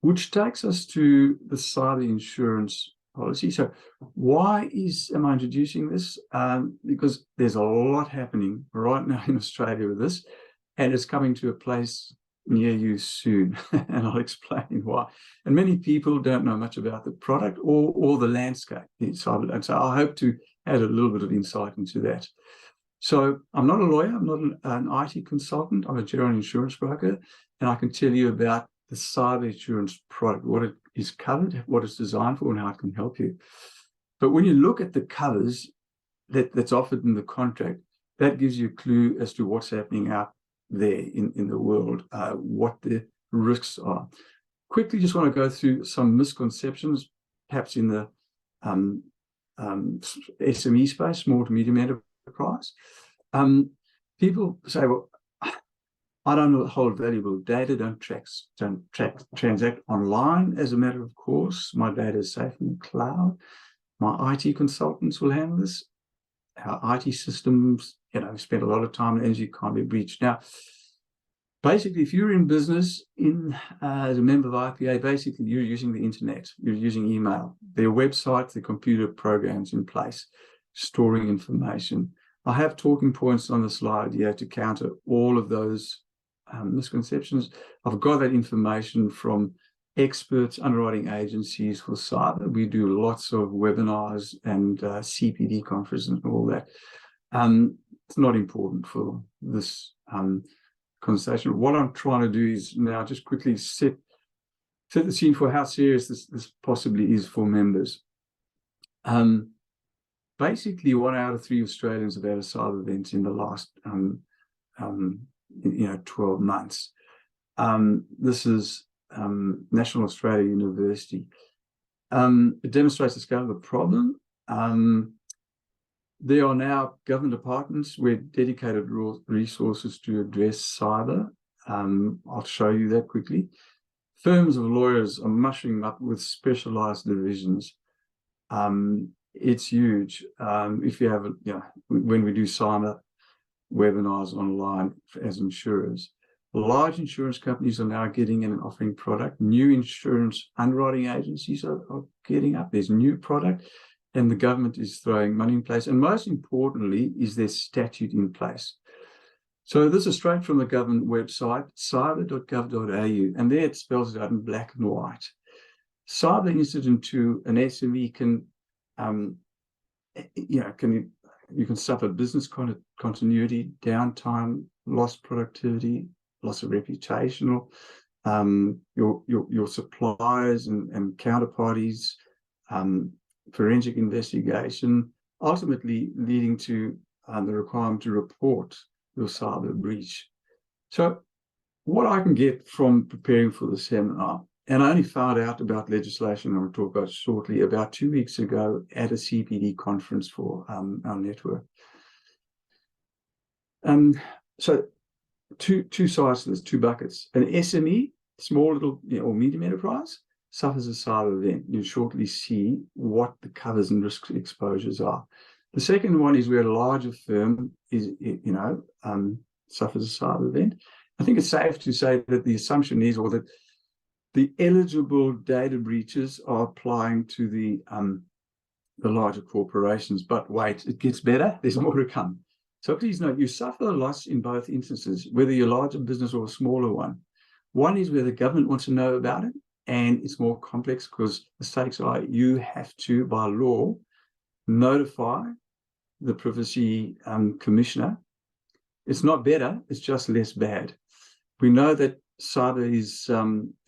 which takes us to the cyber insurance policy. So why am I introducing this? Because there's a lot happening right now in Australia with this, and it's coming to a place near you soon, and I'll explain why. And many people don't know much about the product or the landscape in cyber, and so I hope to add a little bit of insight into that. So I'm not a lawyer, I'm not an IT consultant, I'm a general insurance broker, and I can tell you about the cyber insurance product, what it is covered, what it's designed for, and how it can help you. But when you look at the covers that's offered in the contract, that gives you a clue as to what's happening out there in the world, what the risks are. Quickly, just want to go through some misconceptions, perhaps in the SME space, small to medium enterprise. People say, well, I don't hold valuable data, don't transact online as a matter of course. My data is safe in the cloud. My IT consultants will handle this. Our IT systems, spend a lot of time and energy, can't be breached. Now, basically, if you're in business as a member of IPA, basically you're using the internet, you're using email, their website, the computer programs in place, storing information. I have talking points on the slide here to counter all of those misconceptions. I've got that information from experts, underwriting agencies for cyber. We do lots of webinars and CPD conferences and all that. It's not important for this conversation. What I'm trying to do is now just quickly set the scene for how serious this possibly is for members. Basically, 1 out of 3 Australians have had a cyber event in the last 12 months. This is National Australia University. It demonstrates the scale of the problem. There are now government departments with dedicated resources to address cyber. I'll show you that quickly. Firms of lawyers are mushing up with specialized divisions. It's huge. If you have, when we do cyber webinars online as insurers, large insurance companies are now getting in and offering product. New insurance underwriting agencies are getting up. There's new product, and the government is throwing money in place. And most importantly, is there statute in place. So this is straight from the government website, cyber.gov.au, and there it spells it out in black and white. Cyber incident to an SME can, you can suffer business continuity, downtime, lost productivity, loss of reputational, your suppliers and counterparties, forensic investigation, ultimately leading to the requirement to report your cyber breach. So what I can get from preparing for the seminar, and I only found out about legislation I'll talk about shortly, about 2 weeks ago at a CPD conference for our network. So two sides to this, 2 buckets. An SME, small little or medium enterprise, suffers a cyber event. You'll shortly see what the covers and risk exposures are. The second one is where a larger firm is, suffers a cyber event. I think it's safe to say that the assumption is, or that the eligible data breaches are applying to the larger corporations. But wait, it gets better. There's more to come. So please note, you suffer a loss in both instances, whether you're a larger business or a smaller one. One is where the government wants to know about it, and it's more complex because the stakes are you have to, by law, notify the privacy commissioner. It's not better, it's just less bad. We know that cyber is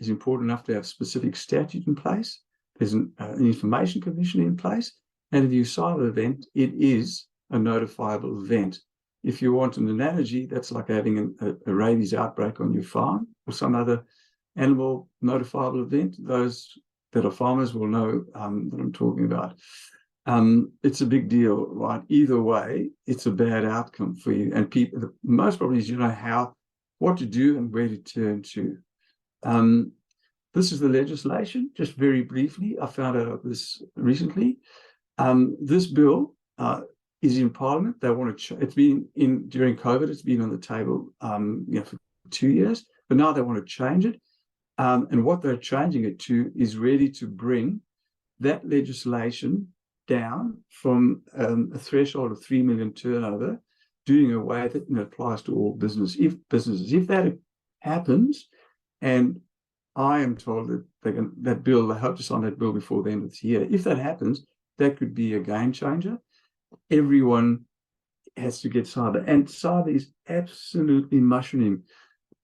important enough to have specific statute in place. There's an information commission in place, and if you cyber event, it is a notifiable event. If you want an analogy, that's like having a rabies outbreak on your farm or some other animal notifiable event. Those that are farmers will know that I'm talking about. It's a big deal, right? Either way, it's a bad outcome for you. And people, the most problem is you know what to do and where to turn to. This is the legislation, just very briefly. I found out of this recently. This bill is in Parliament. They want to. It's been during COVID. It's been on the table, for 2 years. But now they want to change it. And what they're changing it to is really to bring that legislation down from a threshold of 3 million turnover, doing away with it, and it applies to all businesses. If that happens, and I am told that they hope to sign that bill before the end of this year. If that happens, that could be a game changer. Everyone has to get cyber, and cyber is absolutely mushrooming.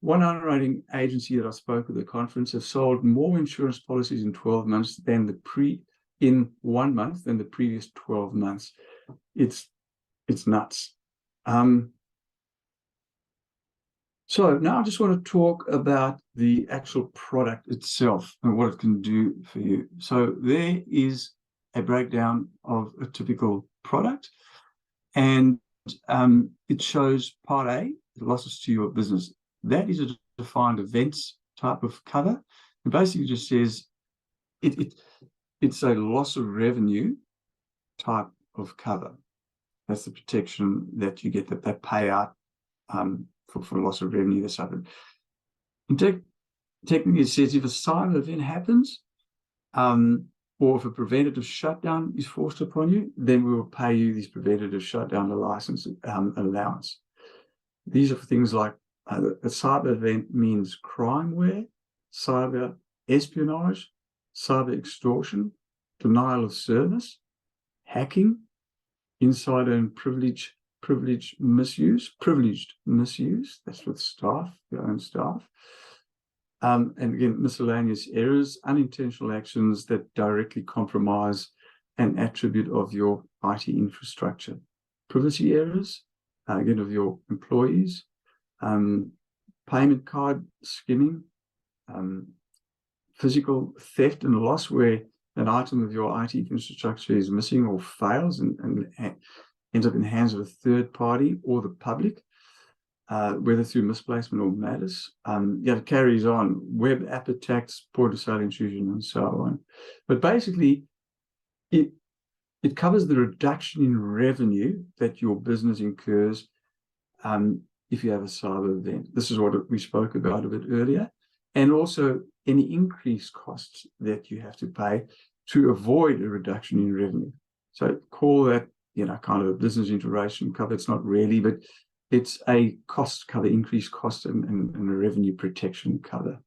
One underwriting agency that I spoke at the conference have sold more insurance policies in 12 months than in 1 month than the previous 12 months. It's nuts. So now I just want to talk about the actual product itself and what it can do for you. So there is a breakdown of a typical product, and it shows part A, losses to your business. That is a defined events type of cover. It basically just says it's a loss of revenue type of cover. That's the protection that you get, that payout for loss of revenue that's happened. Technically, it says if a cyber event happens, or if a preventative shutdown is forced upon you, then we will pay you this preventative shutdown license allowance. These are things like a cyber event means crimeware, cyber espionage, cyber extortion, denial of service, hacking, insider and privileged misuse, that's with staff, your own staff. And again, miscellaneous errors, unintentional actions that directly compromise an attribute of your IT infrastructure, privacy errors, again, of your employees, payment card skimming, physical theft and loss where an item of your IT infrastructure is missing or fails and ends up in the hands of a third party or the public, whether through misplacement or malice. It carries on, web app attacks, point of sale intrusion, and so on. But basically, it covers the reduction in revenue that your business incurs if you have a cyber event. This is what we spoke about a bit earlier. And also any increased costs that you have to pay to avoid a reduction in revenue. So call that, kind of a business interruption cover. It's not really, but it's a cost cover, increased cost and a revenue protection cover.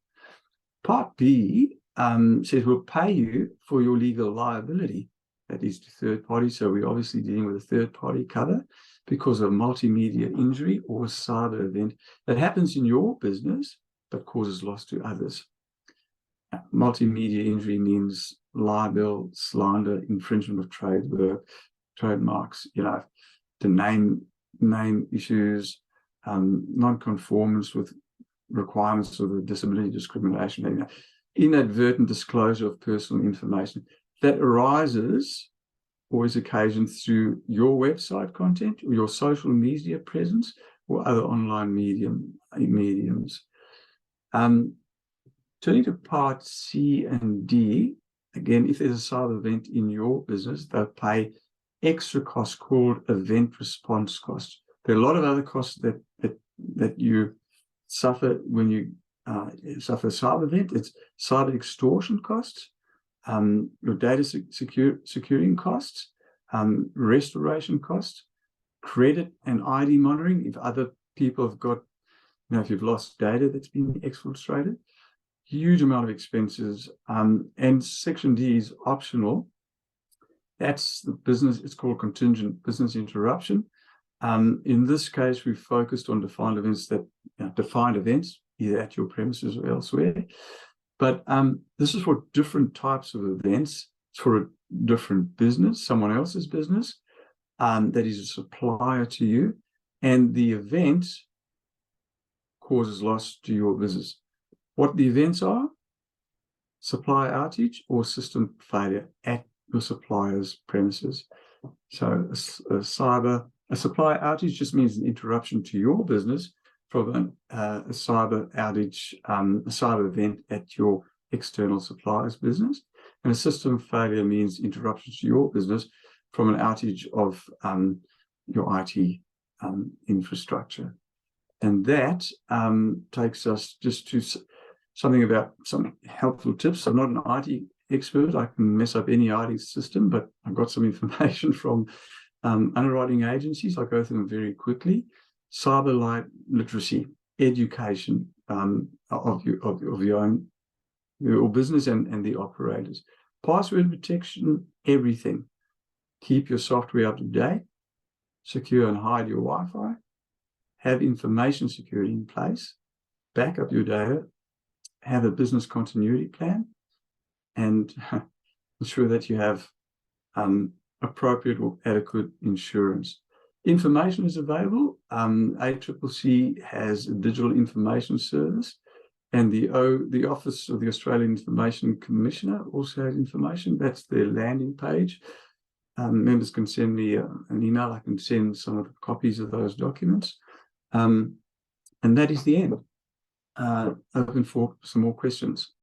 Part B says we'll pay you for your legal liability. That is to third parties. So we're obviously dealing with a third party cover because of multimedia injury or cyber event that happens in your business but causes loss to others. Multimedia injury means libel, slander, infringement of trademarks, the name issues, non-conformance with requirements of the disability discrimination, inadvertent disclosure of personal information that arises or is occasioned through your website content or your social media presence or other online mediums. Turning to part C and D, again, if there's a cyber event in your business, they'll pay extra costs called event response costs. There are a lot of other costs that you suffer when you suffer a cyber event. It's cyber extortion costs, your data securing costs, restoration costs, credit and ID monitoring. If other people have got, if you've lost data that's been exfiltrated, huge amount of expenses. And Section D is optional. That's the business, it's called contingent business interruption. In this case, we focused on defined events, either at your premises or elsewhere. But this is for different types of events. It's for a different business, someone else's business, that is a supplier to you. And the event causes loss to your business. What the events are: supply outage or system failure at your supplier's premises. So a supply outage just means an interruption to your business from a cyber outage, a cyber event at your external supplier's business. And a system failure means interruptions to your business from an outage of your IT infrastructure. And that takes us just to something about some helpful tips. I'm not an IT expert. I can mess up any IT system, but I've got some information from underwriting agencies. I'll go through them very quickly. Cyber literacy, education of your own your business and the operators. Password protection, everything. Keep your software up to date. Secure and hide your Wi-Fi. Have information security in place. Back up your data. Have a business continuity plan. And ensure that you have appropriate or adequate insurance. Information is available. ACCC has a digital information service, and the Office of the Australian Information Commissioner also has information. That's their landing page. Members can send me an email. I can send some of the copies of those documents. And that is the end. Open for some more questions.